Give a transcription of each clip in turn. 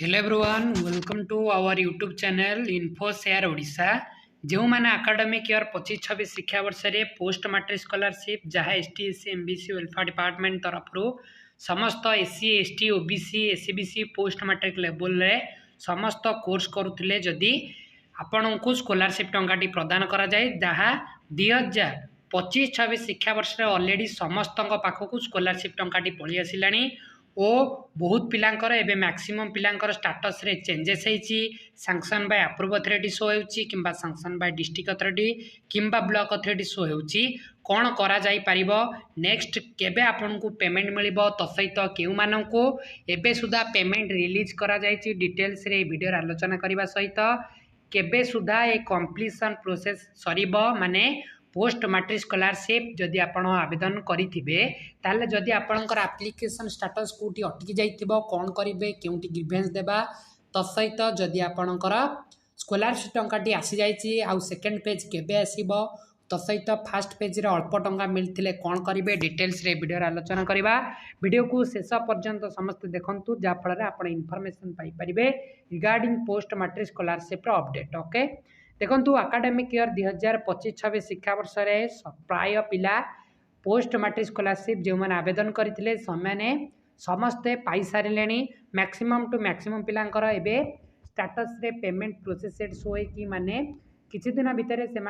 Hello everyone, welcome to our YouTube channel InfoShare Odisha। जो मैंने academic year 25-26 शिक्षा वर्ष में पोस्ट मैट्रिक स्कॉलरशिप जहाँ ST SC MBC welfare department तरफ समस्त SC ST OBC SCBC post matric level रे समस्त कोर्स करुले जदि आपण को स्कॉलरशिप टंकाटी प्रदान करा जाए जहाँ 2025-26 शिक्षा वर्ष में ऑलरेडी समस्त पाखक स्कॉलरशिप टंकाटी पलि आसिलानी ओ बहुत पिलांकर एबे मैक्सिमम पिलांकर स्टाटस रे चेंजेस होईची sanction by approve authority show होउची किंबा सैंक्शन बाय डिस्ट्रिक्ट अथॉरिटी किंबा ब्लॉक अथॉरिटी शो होउची कोन करा जाई परिबो नेक्स्ट केबे आपन को पेमेंट मिलिबो तो सहित केउ मानन को एबे सुधा पेमेंट रिलीज करा जाईची डिटेल्स रे वीडियो आलोचना करबा सहित केबे सुधा ए कंप्लीशन प्रोसेस सरीबो माने पोस्ट मैट्रिक स्कॉलरशिप जदि आपण आवेदन करिथिबे ताले जदि आपणकर एप्लिकेशन स्टेटस कोठी अटकी जाइथिबो कोन करिवे केउटी ग्रीवेंस देबा तो सहित जदि आपणकर स्कॉलरशिप टंकाटी आसी जाइछि आउ सेकंड पेज केबे आसीबो तो सहित फास्ट पेज रे अल्प टंका मिलथिले कोन करिवे डिटेल्स रे वीडियो आलोचना करबा वीडियो को शेष पर्यंत समस्त देखंतु जा फल रे आपण इन्फॉर्मेशन पाई परिबे रिगार्डिंग पोस्ट मैट्रिक स्कॉलरशिप रो अपडेट ओके देखो एकेडमिक ईयर 2025-26 शिक्षा वर्ष में प्राय पिला पोस्ट मैट्रिक स्कॉलरशिप जो मैंने आवेदन करते समस्ते पाई सारे मैक्सिमम टू मैक्सिमम पिलांकर एबे स्टेटस रे पेमेंट प्रोसेसेड शो कि माने किछि दिन भितर से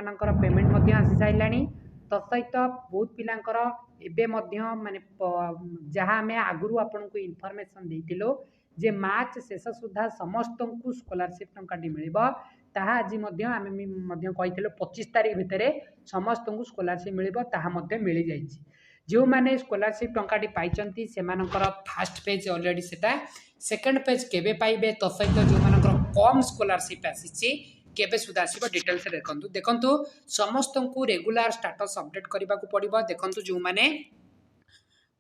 पेमेंट आसी सारे तसहित बहुत पिलांकर एबे माने जहाँ आम आगु आपन को इनफॉरमेशन देइतिलो जे मार्च शेष सुधा समस्त को स्कॉलरशिप टंकाटी मिलिबो ताहा आज आम कही 25 तारीख भितर समस्त को स्कॉलरशिप मिलिबो ताहा मध्य मिल जाइछि जो माने स्कॉलरशिप टंकाटी पाइचंती सेमानकर फास्ट पेज ऑलरेडी सेटा सेकंड पेज केबे पाइबे तो सहित जो मानकर कम स्कॉलरशिप आसीछि केबे सुधा आसीबो डिटेल्स देखंतु देखंतु समस्त को रेगुलर स्टेटस अपडेट करबा को पड़िबो देखंतु जो माने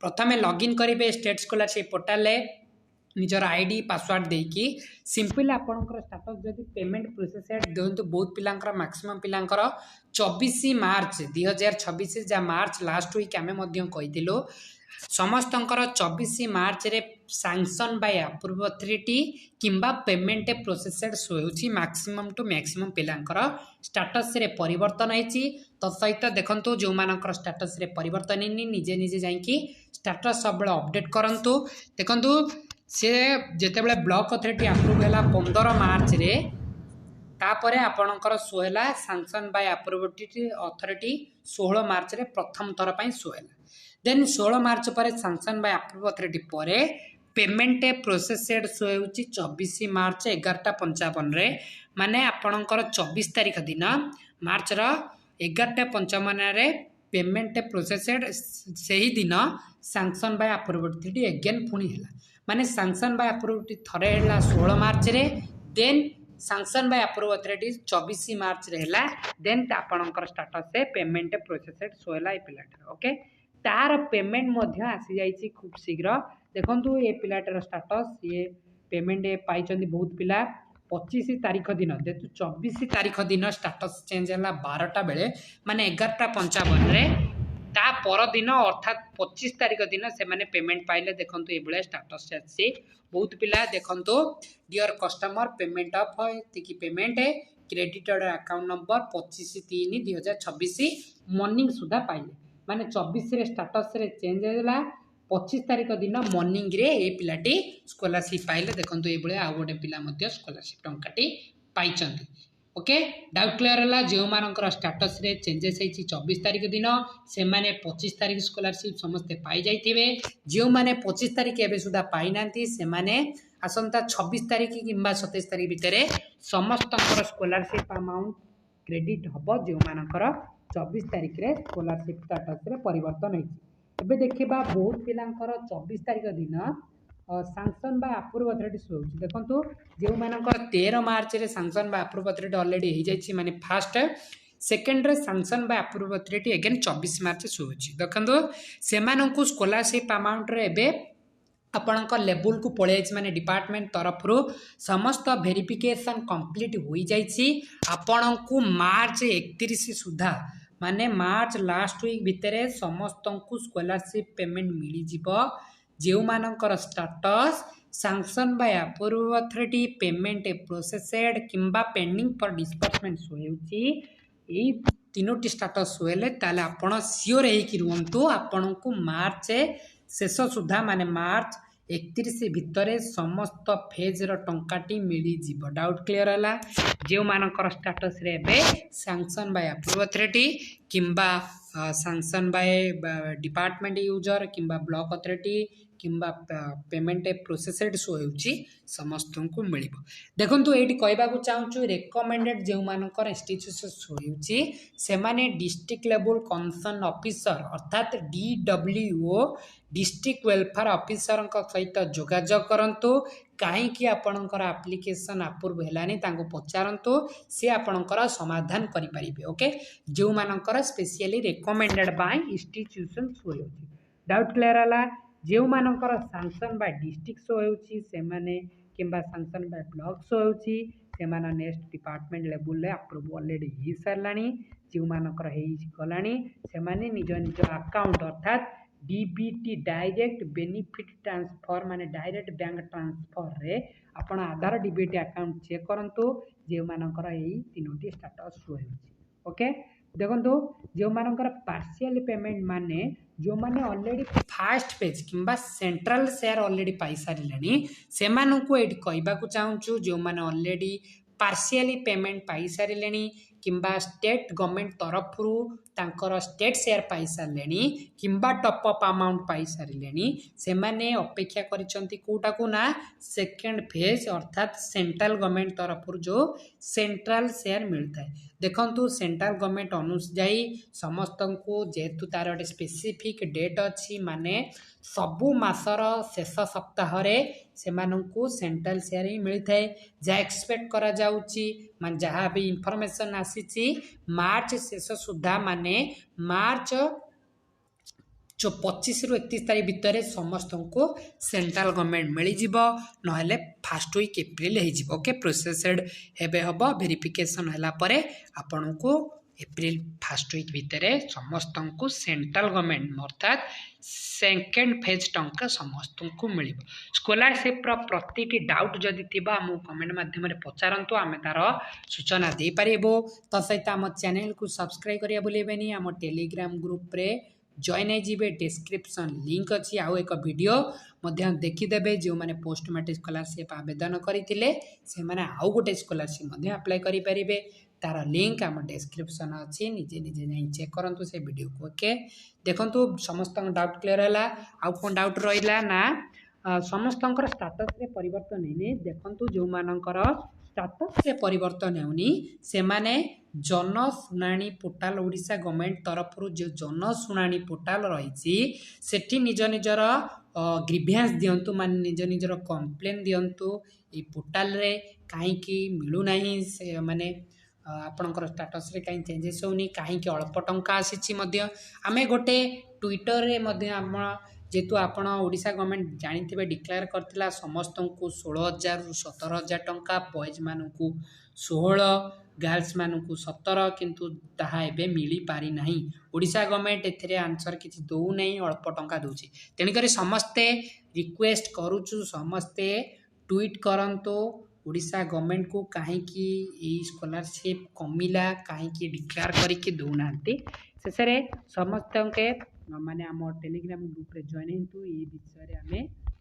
प्रथमे लॉगिन करिवे स्टेट स्कॉलरशिप पोर्टल रे निजर आईडी पासवर्ड देकी सिंपल आपणकर स्टेटस जदि पेमेंट प्रोसेसेड देखो बहुत पिलांकर मैक्सिमम पिलांकर 24 मार्च 2026 जा मार्च लास्ट वीक आमे मध्य कहिदिलो समस्तंकर 24 मार्च रे सैंक्शन बाय अप्रूव अथॉरिटी किंबा पेमेंट प्रोसेसेड होउची मैक्सिमम टू मैक्सिमम पिलांकर स्टेटस रे परिवर्तन होईची तो सहित देखंतु जो मानकर स्टेटस रे परिवर्तन निजे निजे जाईकी स्टेटस सब अपडेट करंतु देखंतु से जितेबाला ब्लॉक अथॉरिटी अप्रूव है 15 मार्च रे तापर आपणकर शो है sanction by approve authority 16 March रे प्रथम थर पर शो है देन 16 मार्च पर सैंक्शन बाय अप्रूव अथॉरिटी पर पेमेंट प्रोसेसेड शो होउची 24 मार्च 11:55 रे माने आपणकर 24 तारीख दिन मार्च रो 11:55 रे पेमेंट प्रोसेसेड से ही दिन sanction by approve authority again पुणी है माने सैंक्शन बाय अप्रूव थरे है 16 मार्च रे then sanction by approve authority 24 March रे है देन आपणकर स्टेटस से पेमेंट प्रोसेसेड शो है पिलाटर ओके तार पेमेंट मध्य आसी जाइछि खूब शीघ्र देखंतु ए पिलाटर स्टेटस ये पेमेंट पाई बहुत पिला 25 तारीख दिन जेतु 24 तारीख दिन स्टेटस चेंज है 12टा बेले माने 11:55 रे ता पर दिन अर्थात 25 तारीख दिन से माने पेमेंट पाइले देखंतु ए स्टेटस आसी बहुत पिला देखंतु डियर कस्टमर पेमेंट ऑफ की पेमेंट है क्रेडिटेड अकाउंट नंबर 25/3/2026 मॉर्निंग सुधा पाइले माने 24 रे स्टेटस रे चेंज हैला 25 तारीख दिन मॉर्निंग रे ए पिलाटी स्कॉलरशिप पाइले देखंतु ए आ गोटे पिला मध्य स्कॉलरशिप टंकाटी पाइचंती ओके डाउट क्लियर है जो मानकर स्टेटस रे चेंजेस होती 24 तारीख दिन से माने 25 तारीख स्कॉलरशिप समस्ते पाई जाइथिबे जो माने 25 तारीख एबे सुधा पाई नांती से माने आसंता 26 तारीख किंबा 27 तारीख भितर समस्त स्कॉलरशिप अमाउंट क्रेडिट हबो जो मानकर 24 तारीख रे स्कॉलरशिप स्टेटस रे परिवर्तन होइछि एबे देखिबा बहुत पिलांकर 24 तारीख दिन sanction by approve authority show देखो जो मानकर 13 मार्च रे sanction by approve authority already हो जाइछि माने फास्ट सेकेंड रे sanction by approve authority again 24 March show होछि देखो से मानकु स्कॉलरशिप अमाउंट रे एबे आपणक लेवल को पड़े माने डिपार्टमेंट तरफ समस्त वेरिफिकेशन कंप्लीट हो जाइछि आपणकु मार्च 31 सुधा माने मार्च लास्ट वीक भितर समस्त को स्कॉलरशिप पेमेंट मिल जिवो जो मानकर status sanction by approval authority, payment processed किंबा pending for disbursement शो होउची एई तीनोटी स्टाटस शो हेले ताले आपण सियोर हेकी रुहंतु आपणको मार्च शेष सुधा माने मार्च 31 भितरे समस्त फेज रो टंकाटी मिली जीव डाउट क्लियर हला जे मानकर स्टाटस रे बे सैंक्शन बाय अप्रूव अथॉरिटी किंबा सैंक्शन बाय डिपार्टमेंट यूजर किंबा ब्लॉक अथॉरिटी किंबा पेमेंट प्रोसेसड शो होउची समस्त को मिलिबो देखंतु एठी कहबाकू चाहूछु रेकमेंडेड जे मानकर इंस्टीट्यूशन शो होउची से माने डिस्ट्रिक्ट लेवल कंसर्न ऑफिसर अर्थात डीडब्ल्यूओ डिस्ट्रिक्ट वेलफेयर ऑफिसर सहित जोगाजोग करंतु कहीं आपणकर एप्लिकेशन अप्रूव हेलानी तांको पचारंतु से आपणकर समाधान करि परिबे ओके जो मानकर स्पेशली रेकमेंडेड बाय इंस्टीट्यूशन शो होउची डाउट क्लियर हला जो मानकर सैंक्शन बाय डिस्ट्रिक्ट शो होउची से माने किंबा सैंक्शन बाय ब्लॉक शो होउची से माने नेक्स्ट डिपार्टमेंट लेवल रे अप्रूव ऑलरेडी ही सरलानी जो मानकर हेई गलानी से माने निज निज अकाउंट अर्थात डीबीटी डायरेक्ट बेनिफिट ट्रांसफर माने डायरेक्ट बैंक ट्रांसफर रे आपण आधार डीबीटी अकाउंट चेक करंतु जे मानकर एई तीनोटी स्टेटस शो होउची ओके देखो जो मानकर पार्शियल पेमेंट माने जो माने ऑलरेडी फास्ट पेज किंबा सेंट्रल शेयर ऑलरेडी पाई सारिलेनी से मानकु एठी कहबाकू चाहूछु जो माने ऑलरेडी पार्शियली पेमेंट पाई सारिलेनी किंबा स्टेट गवर्नमेंट तरफरु तांकर स्टेट शेयर पाई सारिलेनी किंबा टॉप अप अमाउंट पाई सारिलेनी से माने अपेक्षा करिसंती कोटाकू ना सेकंड फेज अर्थात सेंट्रल गवर्नमेंट तरफरु जो सेंट्रल शेयर मिलता है देखंतु सेंट्रल गवर्नमेंट अनुसार समस्त को जेहेतु तार गोटे स्पेसिफिक डेट अच्छी माने सबु मासर शेष सप्ताह रे से मानकु सेंट्रल शेयर ही मिलता है जहाँ एक्सपेक्ट करा जाउची मान जहाँ भी इंफॉर्मेशन आसीची मार्च शेष सुधा माने मार्च जो 25 रु 31 तारीख भितर समस्त को सेंट्रल गवर्नमेंट मिल ना फास्ट वीक एप्रिल हो ओके प्रोसेसड हेबे हम वेरिफिकेशन है आपण को एप्रिल फास्ट वीक भितर समस्त को सेंट्रल गवर्नमेंट अर्थात सेकेंड फेज टंका समस्त को मिल स्कॉलरशिप प्रति डाउट जदि थिबा आम कमेंट माध्यम पचारतु आम तार सूचना दे पारिबो तो सहित आम चैनल को सब्सक्राइब करिया भूलेबेनी आम टेलीग्राम ग्रुप रे जॉइन हो डिस्क्रिप्शन लिंक अच्छी आउ एक वीडियो देखीदे जो मैंने पोस्ट मैट्रिक स्कॉलरशिप आवेदन करते से मैंने आउ गोटे स्कॉलरशिप अप्लाई करेंगे तार लिंक आम डिस्क्रिप्शन अच्छी निजे निजे नहीं चेक करूँ से वीडियो को ओके देखो समस्त डाउट क्लियर है आउ कौन डाउट रहा ना समस्त स्टाटस रे परिवर्तन नहीं देखु जो मानकर स्टाटस रे परिवर्तन होनी से माने जनशुणाणी पोर्टाल ओडिशा गवर्नमेंट तरफ जो जनशुणाणी पोर्टाल रही सेठी निज निजर ग्रीभेन्स दिंतु मान निज निजर कंप्लेन दिंतु ये पोर्टाल रे कहीं मिलूना से माने आपणकर स्टाटस रे कहीं चेंजेस होनी कहीं अल्प टंका आसी आमे गोटे ट्विटर रे आम जेहेतु आपण ओडिशा गवर्नमेंट जानी डिक्लेयर करथिला समस्त को 16,000 रु 17,000 टंका बॉयज मानू 16 गर्ल्स मानू 17 किंतु ताहा एबे मिली पारि नाही ओडिशा गवर्नमेंट एथिरे आंसर किछि दउ नै अल्प टंका दउछि तेणुकरी समस्ते रिक्वेस्ट करूछु समस्ते ट्वीट करंतो ओडिशा गवर्नमेंट को कहीं स्कॉलरशिप कमिला कहीं डिक्लेयर करके दौना शेष समस्त के माने आम टेलीग्राम ग्रुप रे जॉइन हेतु ये विषय आम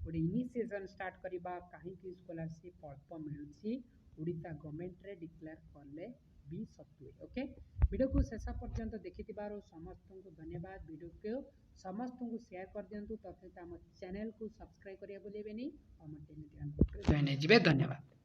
गोटे इनिशिएशन स्टार्ट करवा कहीं स्कॉलरशिप अल्प मिलूँ ओडिशा गवर्नमेंट रे डिक्लेयर करले भी सत्वे ओके वीडियो को शेष पर्यंत देखि समस्त को धन्यवाद वीडियो को समस्त को शेयर कर दिंतु तथा आम चैनल को सब्सक्राइब करिया भूलेबेनी आम टेलीग्राम ग्रुप रे जॉइन हे धन्यवाद।